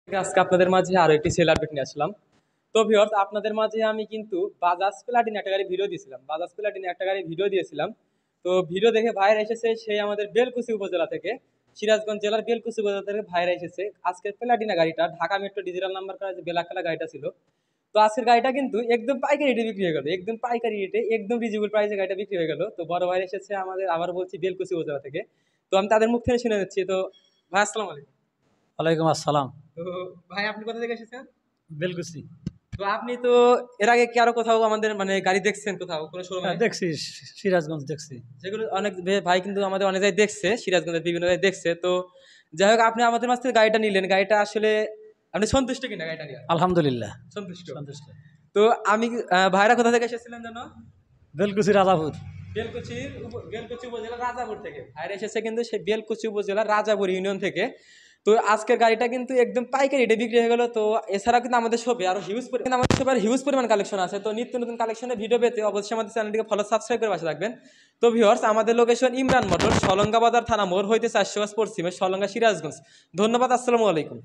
আজকে আপনাদের মাঝে আরো একটি সেল আপডেট নিয়ে আসলাম। তো ভিউয়ার্স, আপনাদের মাঝে আমি কিন্তু বাজাজ প্লাটিনা একটা গাড়ি ভিডিও দিয়েছিলাম, বাজাজ প্লাটিনা একটা গাড়ি ভিডিও দিয়েছিলাম। তো ভিডিও দেখে ভাইরা এসেছে সেই আমাদের বেলকুচি উপজেলা থেকে, সিরাজগঞ্জ জেলার বেলকুচি উপজেলা থেকে ভাইরা এসেছে। আজকের প্লাটিনা গাড়িটা ঢাকা মেট্রো ডিজিটাল নাম্বার করা যে ব্ল্যাক কালার গাড়িটা ছিল, তো আজকের গাড়িটা কিন্তু একদম পাইকারি রেটে বিক্রি হয়ে গেল, একদম পাইকারি রেটে একদম রিজনেবল প্রাইসে গাড়িটা বিক্রি হয়ে গেল। তো বড় ভাই এসেছে আমাদের, আবার বলছি, বেলকুচি উপজেলা থেকে। তো আমি তাদের মুখ থেকে শুনে নিচ্ছি। তো ভাই, আসসালামু আলাইকুম। ওয়ালাইকুম আসসালাম। তো ভাই, আপনি কোথা থেকে এসেছেন? বেলকুচি। তো আপনি তো এর আগে কি আরো কোথাও আমাদের মানে গাড়ি দেখছেন, কোথাও কোনো শোরুমে? হ্যাঁ, দেখছি। সিরাজগঞ্জ দেখছি। যেগুলো অনেক ভাই কিন্তু আমাদের অনেক জায়গায় দেখছে, সিরাজগঞ্জের বিভিন্ন জায়গায় দেখছে। তো যাই হোক, আপনি আমাদের মাছ থেকে গাড়িটা নিলেন, গাড়িটা আসলে আপনি সন্তুষ্ট কিনা গাড়িটা নিয়ে? আলহামদুলিল্লাহ সন্তুষ্ট। সন্তুষ্ট। তো আমি ভাইরা কোথা থেকে এসেছিলেন জানো? বেলকুচি রাজাপুর। বেলকুচি উপজেলা রাজাপুর থেকে ভাইরা এসেছে, কিন্তু সেই বেলকুচি উপজেলা রাজাপুর ইউনিয়ন থেকে। তো আজকের গাড়িটা কিন্তু একদম পাইকারি রেটে বিক্রি হয়ে গেল। তো এছাড়া কিন্তু আমাদের শপে আরো হিউজ পরিমাণ কালেকশন আছে। তো নিত্য নতুন কালেকশনের ভিডিও পেতে অবশ্যই আমাদের চ্যানেলটিকে ফলো সাবস্ক্রাইব করে পাশে থাকবেন। তো ভিউয়ার্স, আমাদের লোকেশন ইমরান মোটর, সলঙ্গা বাজার থানা মোড় হইতে 400 গজ পশ্চিমে, সলঙ্গা, সিরাজগঞ্জ। ধন্যবাদ, আসসালামু আলাইকুম।